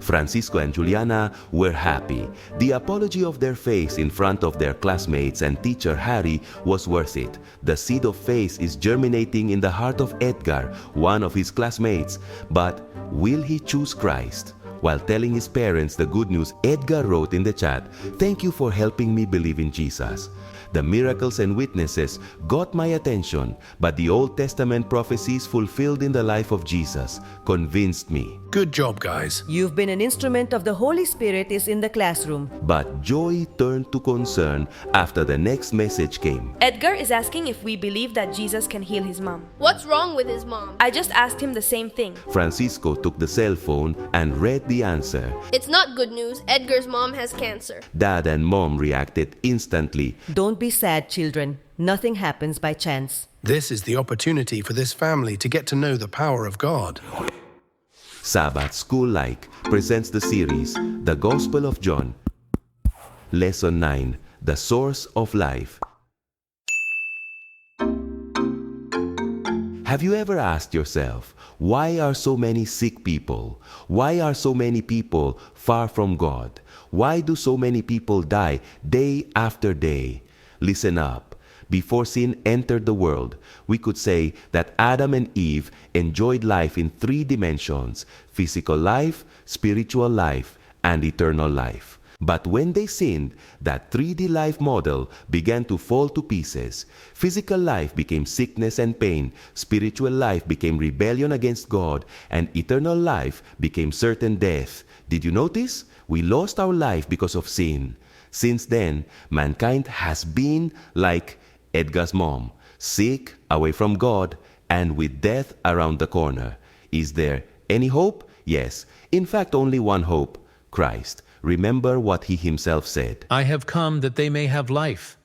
Francisco and Juliana were happy. The apology of their faith in front of their classmates and teacher Harry was worth it. The seed of faith is germinating in the heart of Edgar, one of his classmates. But will he choose Christ? While telling his parents the good news, Edgar wrote in the chat, "Thank you for helping me believe in Jesus. The miracles and witnesses got my attention, but the Old Testament prophecies fulfilled in the life of Jesus convinced me." Good job, guys. You've been an instrument of the Holy Spirit is in the classroom. But joy turned to concern after the next message came. Edgar is asking if we believe that Jesus can heal his mom. What's wrong with his mom? I just asked him the same thing. Francisco took the cell phone and read the answer. It's not good news. Edgar's mom has cancer. Dad and Mom reacted instantly. Don't be sad, children. Nothing happens by chance. This is the opportunity for this family to get to know the power of God. Sabbath School LIKE presents the series, The Gospel of Jhon. Lesson 9, The Source of Life. Have you ever asked yourself, why are so many sick people? Why are so many people far from God? Why do so many people die day after day? Listen up. Before sin entered the world, we could say that Adam and Eve enjoyed life in 3 dimensions: physical life, spiritual life, and eternal life. But when they sinned, that 3D life model began to fall to pieces. Physical life became sickness and pain, spiritual life became rebellion against God, and eternal life became certain death. Did you notice? We lost our life because of sin. Since then, mankind has been like Edgar's mom, sick, away from God, and with death around the corner. Is there any hope? Yes. In fact, only one hope: Christ. Remember what he himself said. "I have come that they may have life,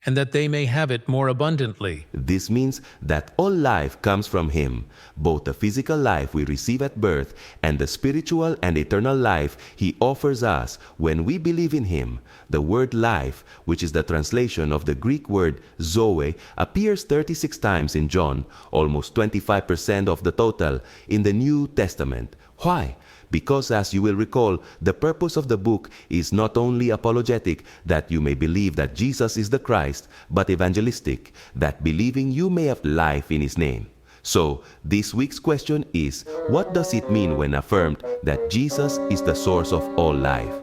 and that they may have it more abundantly." This means that all life comes from him, both the physical life we receive at birth and the spiritual and eternal life he offers us when we believe in him. The word life, which is the translation of the Greek word zoe, appears 36 times in John, almost 25% of the total in the New Testament. Why? Because, as you will recall, the purpose of the book is not only apologetic, that you may believe that Jesus is the Christ, but evangelistic, that believing you may have life in his name. So, this week's question is, what does it mean when affirmed that Jesus is the source of all life?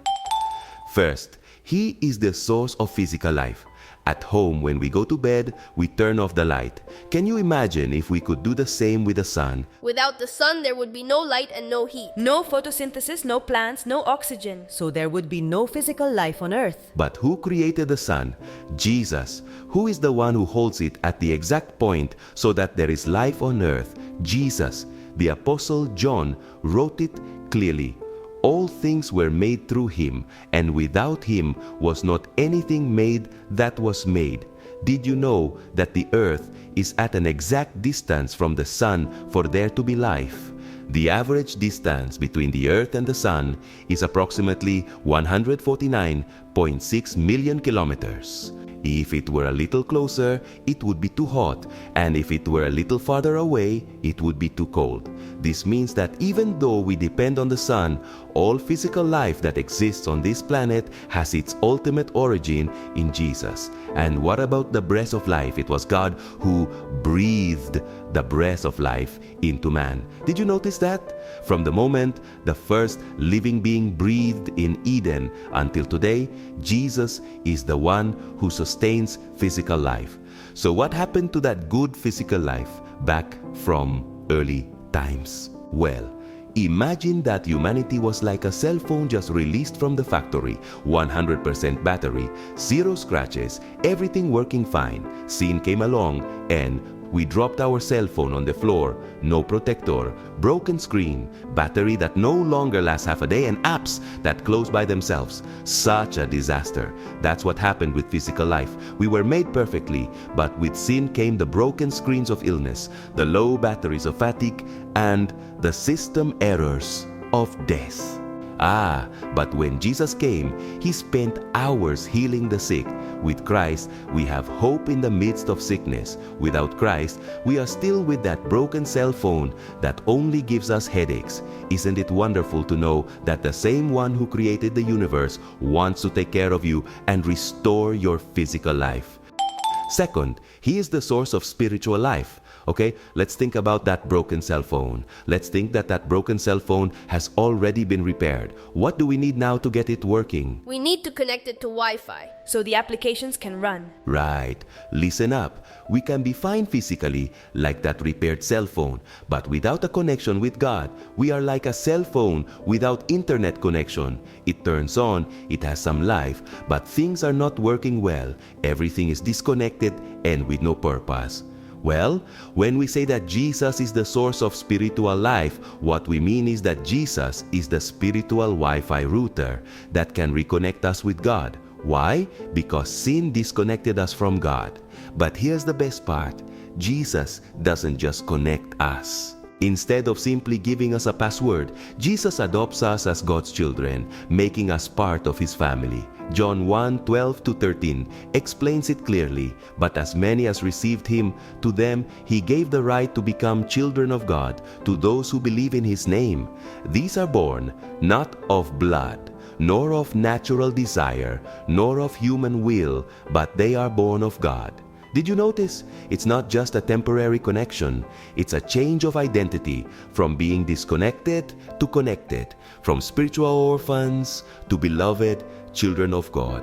First, he is the source of physical life. At home, when we go to bed, we turn off the light. Can you imagine if we could do the same with the sun? Without the sun, there would be no light and no heat. No photosynthesis, no plants, no oxygen. So there would be no physical life on earth. But who created the sun? Jesus. Who is the one who holds it at the exact point so that there is life on earth? Jesus. The Apostle John wrote it clearly. All things were made through him, and without him was not anything made that was made. Did you know that the earth is at an exact distance from the sun for there to be life? The average distance between the earth and the sun is approximately 149.6 million kilometers. If it were a little closer, it would be too hot, and if it were a little farther away, it would be too cold. This means that even though we depend on the sun, all physical life that exists on this planet has its ultimate origin in Jesus. And what about the breath of life? It was God who breathed the breath of life into man. Did you notice that? From the moment the first living being breathed in Eden until today, Jesus is the one who sustains physical life. So what happened to that good physical life back from early times? Well, imagine that humanity was like a cell phone just released from the factory. 100% battery, 0 scratches, everything working fine. Sin came along and we dropped our cell phone on the floor. No protector, broken screen, battery that no longer lasts half a day, and apps that close by themselves. Such a disaster. That's what happened with physical life. We were made perfectly, but with sin came the broken screens of illness, the low batteries of fatigue, and the system errors of death. But when Jesus came, He spent hours healing the sick. With Christ, we have hope in the midst of sickness. Without Christ, we are still with that broken cell phone that only gives us headaches. Isn't it wonderful to know that the same one who created the universe wants to take care of you and restore your physical life? Second, He is the source of spiritual life. Okay, let's think about that broken cell phone. Let's think that that broken cell phone has already been repaired. What do we need now to get it working? We need to connect it to Wi-Fi. so the applications can run. Right. Listen up. We can be fine physically, like that repaired cell phone, but without a connection with God, we are like a cell phone without internet connection. It turns on, it has some life, but things are not working well. Everything is disconnected and with no purpose. Well, when we say that Jesus is the source of spiritual life, what we mean is that Jesus is the spiritual Wi-Fi router that can reconnect us with God. Why? Because sin disconnected us from God. But here's the best part. Jesus doesn't just connect us. Instead of simply giving us a password, Jesus adopts us as God's children, making us part of His family. John 1:12-13 explains it clearly. But as many as received Him, to them He gave the right to become children of God, to those who believe in His name. These are born not of blood, nor of natural desire, nor of human will, but they are born of God. Did you notice? It's not just a temporary connection. It's a change of identity from being disconnected to connected, from spiritual orphans to beloved children of God.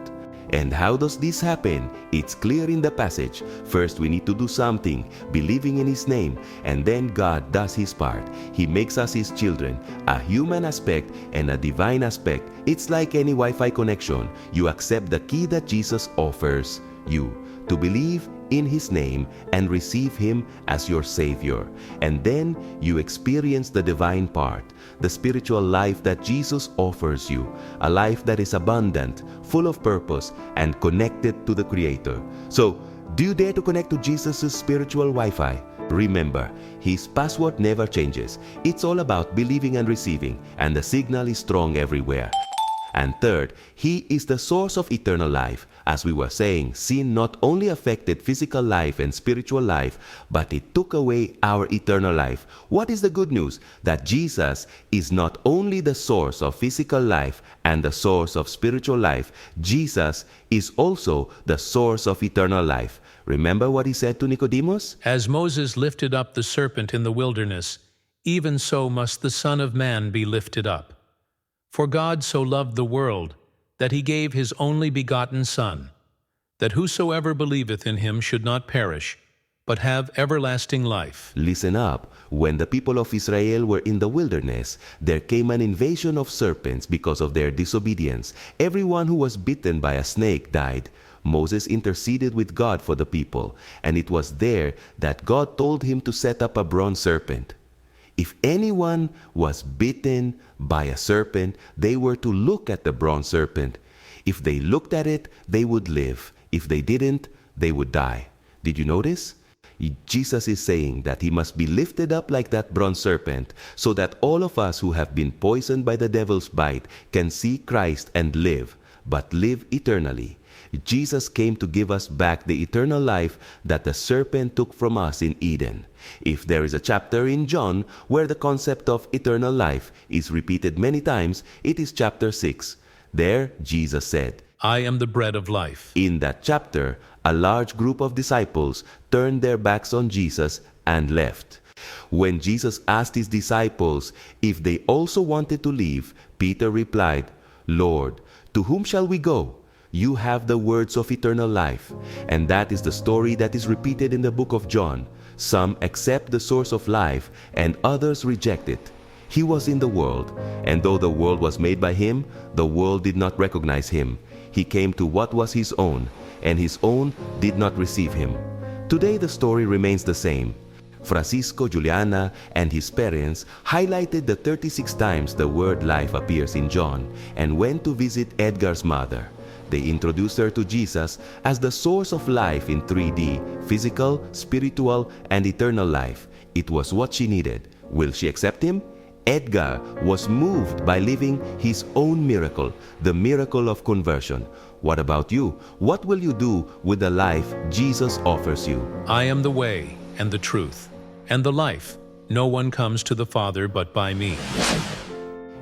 And how does this happen? It's clear in the passage. First, we need to do something, believing in His name, and then God does His part. He makes us His children, a human aspect and a divine aspect. It's like any Wi-Fi connection. You accept the key that Jesus offers you, to believe in His name and receive Him as your Savior. And then you experience the divine part, the spiritual life that Jesus offers you, a life that is abundant, full of purpose, and connected to the Creator. So, do you dare to connect to Jesus' spiritual Wi-Fi? Remember, His password never changes. It's all about believing and receiving, and the signal is strong everywhere. And third, He is the source of eternal life. As we were saying, sin not only affected physical life and spiritual life, but it took away our eternal life. What is the good news? That Jesus is not only the source of physical life and the source of spiritual life, Jesus is also the source of eternal life. Remember what He said to Nicodemus? As Moses lifted up the serpent in the wilderness, even so must the Son of Man be lifted up. For God so loved the world, that He gave His only begotten Son, that whosoever believeth in Him should not perish, but have everlasting life. Listen up. When the people of Israel were in the wilderness, there came an invasion of serpents because of their disobedience. Everyone who was bitten by a snake died. Moses interceded with God for the people, and it was there that God told him to set up a bronze serpent. If anyone was bitten by a serpent, they were to look at the bronze serpent. If they looked at it, they would live. If they didn't, they would die. Did you notice? Jesus is saying that He must be lifted up like that bronze serpent, so that all of us who have been poisoned by the devil's bite can see Christ and live, but live eternally. Jesus came to give us back the eternal life that the serpent took from us in Eden. If there is a chapter in John where the concept of eternal life is repeated many times, it is chapter 6. There, Jesus said, I am the bread of life. In that chapter, a large group of disciples turned their backs on Jesus and left. When Jesus asked His disciples if they also wanted to leave, Peter replied, Lord, to whom shall we go? You have the words of eternal life. And that is the story that is repeated in the book of John. Some accept the source of life, and others reject it. He was in the world, and though the world was made by Him, the world did not recognize Him. He came to what was His own, and His own did not receive Him. Today the story remains the same. Francisco, Juliana, and his parents highlighted the 36 times the word life appears in John and went to visit Edgar's mother. They introduced her to Jesus as the source of life in 3D, physical, spiritual, and eternal life. It was what she needed. Will she accept Him? Edgar was moved by living his own miracle, the miracle of conversion. What about you? What will you do with the life Jesus offers you? I am the way, and the truth, and the life. No one comes to the Father but by me.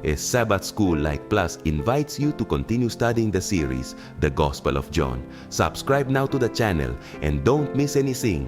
A Sabbath School Like Plus invites you to continue studying the series, The Gospel of Jhon. Subscribe now to the channel and don't miss anything.